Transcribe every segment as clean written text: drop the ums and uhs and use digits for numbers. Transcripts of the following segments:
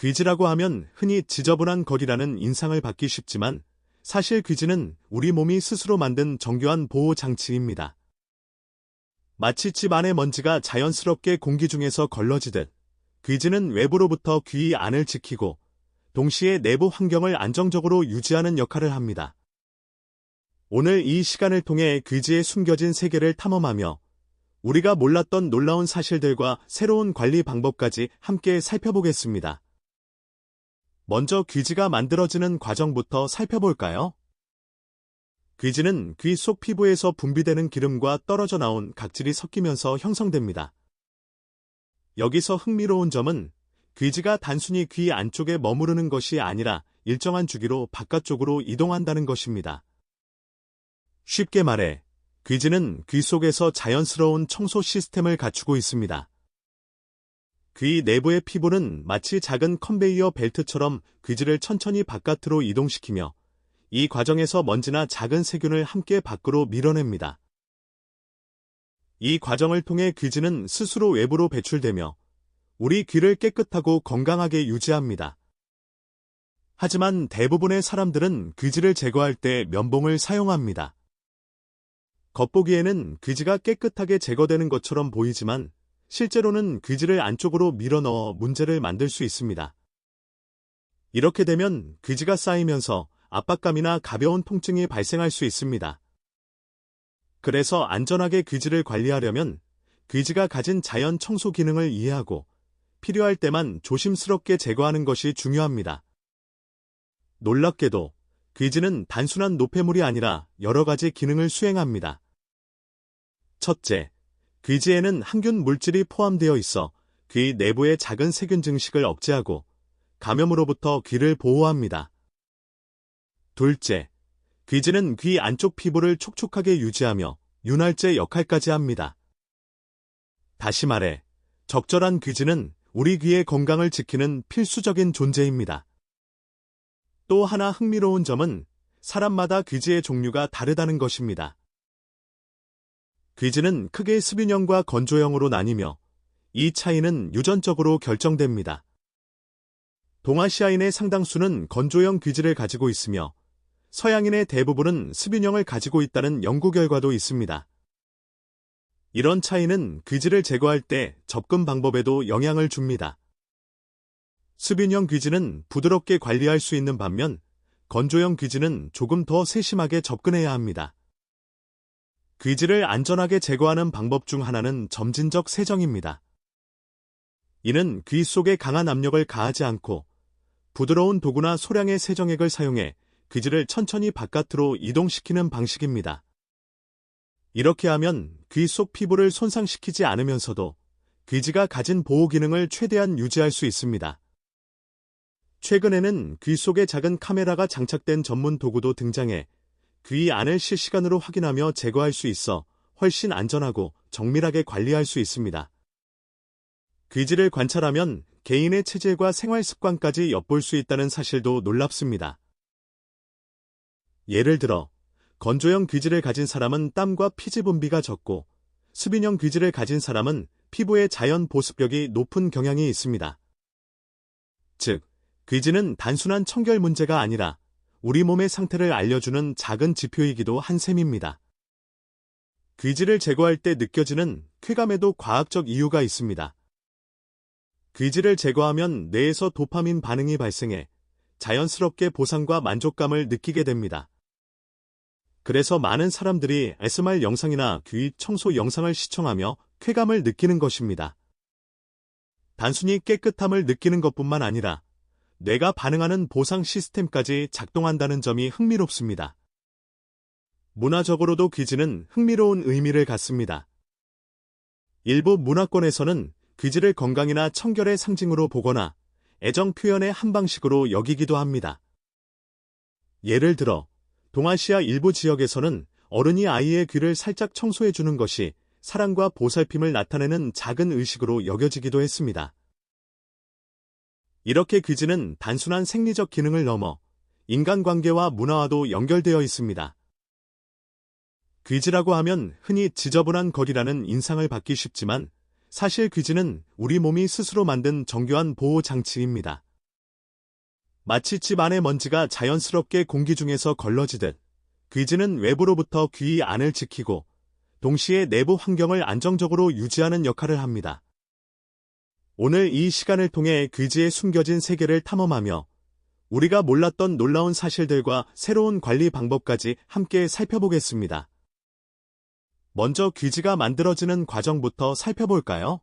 귀지라고 하면 흔히 지저분한 거리라는 인상을 받기 쉽지만 사실 귀지는 우리 몸이 스스로 만든 정교한 보호 장치입니다. 마치 집 안의 먼지가 자연스럽게 공기 중에서 걸러지듯 귀지는 외부로부터 귀 안을 지키고 동시에 내부 환경을 안정적으로 유지하는 역할을 합니다. 오늘 이 시간을 통해 귀지에 숨겨진 세계를 탐험하며 우리가 몰랐던 놀라운 사실들과 새로운 관리 방법까지 함께 살펴보겠습니다. 먼저 귀지가 만들어지는 과정부터 살펴볼까요? 귀지는 귀 속 피부에서 분비되는 기름과 떨어져 나온 각질이 섞이면서 형성됩니다. 여기서 흥미로운 점은 귀지가 단순히 귀 안쪽에 머무르는 것이 아니라 일정한 주기로 바깥쪽으로 이동한다는 것입니다. 쉽게 말해, 귀지는 귀 속에서 자연스러운 청소 시스템을 갖추고 있습니다. 귀 내부의 피부는 마치 작은 컨베이어 벨트처럼 귀지를 천천히 바깥으로 이동시키며 이 과정에서 먼지나 작은 세균을 함께 밖으로 밀어냅니다. 이 과정을 통해 귀지는 스스로 외부로 배출되며 우리 귀를 깨끗하고 건강하게 유지합니다. 하지만 대부분의 사람들은 귀지를 제거할 때 면봉을 사용합니다. 겉보기에는 귀지가 깨끗하게 제거되는 것처럼 보이지만 실제로는 귀지를 안쪽으로 밀어넣어 문제를 만들 수 있습니다. 이렇게 되면 귀지가 쌓이면서 압박감이나 가벼운 통증이 발생할 수 있습니다. 그래서 안전하게 귀지를 관리하려면 귀지가 가진 자연 청소 기능을 이해하고 필요할 때만 조심스럽게 제거하는 것이 중요합니다. 놀랍게도 귀지는 단순한 노폐물이 아니라 여러 가지 기능을 수행합니다. 첫째, 귀지에는 항균 물질이 포함되어 있어 귀 내부의 작은 세균 증식을 억제하고 감염으로부터 귀를 보호합니다. 둘째, 귀지는 귀 안쪽 피부를 촉촉하게 유지하며 윤활제 역할까지 합니다. 다시 말해, 적절한 귀지는 우리 귀의 건강을 지키는 필수적인 존재입니다. 또 하나 흥미로운 점은 사람마다 귀지의 종류가 다르다는 것입니다. 귀지는 크게 습유형과 건조형으로 나뉘며 이 차이는 유전적으로 결정됩니다. 동아시아인의 상당수는 건조형 귀지를 가지고 있으며 서양인의 대부분은 습유형을 가지고 있다는 연구 결과도 있습니다. 이런 차이는 귀지를 제거할 때 접근 방법에도 영향을 줍니다. 습유형 귀지는 부드럽게 관리할 수 있는 반면 건조형 귀지는 조금 더 세심하게 접근해야 합니다. 귀지를 안전하게 제거하는 방법 중 하나는 점진적 세정입니다. 이는 귀 속에 강한 압력을 가하지 않고 부드러운 도구나 소량의 세정액을 사용해 귀지를 천천히 바깥으로 이동시키는 방식입니다. 이렇게 하면 귀 속 피부를 손상시키지 않으면서도 귀지가 가진 보호 기능을 최대한 유지할 수 있습니다. 최근에는 귀 속에 작은 카메라가 장착된 전문 도구도 등장해 귀 안을 실시간으로 확인하며 제거할 수 있어 훨씬 안전하고 정밀하게 관리할 수 있습니다. 귀지를 관찰하면 개인의 체질과 생활 습관까지 엿볼 수 있다는 사실도 놀랍습니다. 예를 들어, 건조형 귀지를 가진 사람은 땀과 피지 분비가 적고 습유형 귀지를 가진 사람은 피부의 자연 보습력이 높은 경향이 있습니다. 즉, 귀지는 단순한 청결 문제가 아니라 우리 몸의 상태를 알려주는 작은 지표이기도 한 셈입니다. 귀지를 제거할 때 느껴지는 쾌감에도 과학적 이유가 있습니다. 귀지를 제거하면 뇌에서 도파민 반응이 발생해 자연스럽게 보상과 만족감을 느끼게 됩니다. 그래서 많은 사람들이 ASMR 영상이나 귀 청소 영상을 시청하며 쾌감을 느끼는 것입니다. 단순히 깨끗함을 느끼는 것뿐만 아니라 뇌가 반응하는 보상 시스템까지 작동한다는 점이 흥미롭습니다. 문화적으로도 귀지는 흥미로운 의미를 갖습니다. 일부 문화권에서는 귀지를 건강이나 청결의 상징으로 보거나 애정 표현의 한 방식으로 여기기도 합니다. 예를 들어, 동아시아 일부 지역에서는 어른이 아이의 귀를 살짝 청소해주는 것이 사랑과 보살핌을 나타내는 작은 의식으로 여겨지기도 했습니다. 이렇게 귀지는 단순한 생리적 기능을 넘어 인간관계와 문화와도 연결되어 있습니다. 귀지라고 하면 흔히 지저분한 거리라는 인상을 받기 쉽지만 사실 귀지는 우리 몸이 스스로 만든 정교한 보호 장치입니다. 마치 집 안의 먼지가 자연스럽게 공기 중에서 걸러지듯 귀지는 외부로부터 귀 안을 지키고 동시에 내부 환경을 안정적으로 유지하는 역할을 합니다. 오늘 이 시간을 통해 귀지에 숨겨진 세계를 탐험하며 우리가 몰랐던 놀라운 사실들과 새로운 관리 방법까지 함께 살펴보겠습니다. 먼저 귀지가 만들어지는 과정부터 살펴볼까요?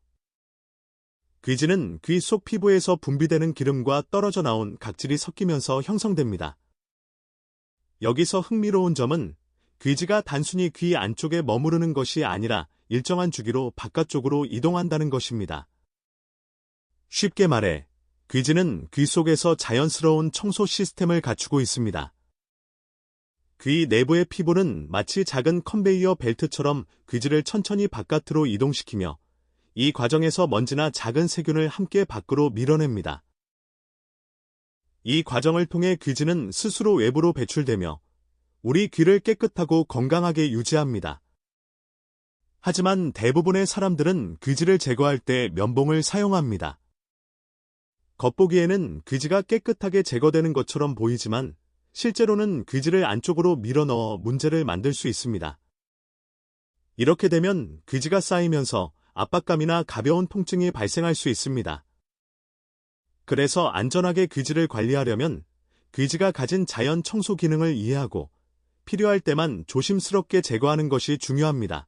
귀지는 귀 속 피부에서 분비되는 기름과 떨어져 나온 각질이 섞이면서 형성됩니다. 여기서 흥미로운 점은 귀지가 단순히 귀 안쪽에 머무르는 것이 아니라 일정한 주기로 바깥쪽으로 이동한다는 것입니다. 쉽게 말해, 귀지는 귀 속에서 자연스러운 청소 시스템을 갖추고 있습니다. 귀 내부의 피부는 마치 작은 컨베이어 벨트처럼 귀지를 천천히 바깥으로 이동시키며 이 과정에서 먼지나 작은 세균을 함께 밖으로 밀어냅니다. 이 과정을 통해 귀지는 스스로 외부로 배출되며 우리 귀를 깨끗하고 건강하게 유지합니다. 하지만 대부분의 사람들은 귀지를 제거할 때 면봉을 사용합니다. 겉보기에는 귀지가 깨끗하게 제거되는 것처럼 보이지만 실제로는 귀지를 안쪽으로 밀어넣어 문제를 만들 수 있습니다. 이렇게 되면 귀지가 쌓이면서 압박감이나 가벼운 통증이 발생할 수 있습니다. 그래서 안전하게 귀지를 관리하려면 귀지가 가진 자연 청소 기능을 이해하고 필요할 때만 조심스럽게 제거하는 것이 중요합니다.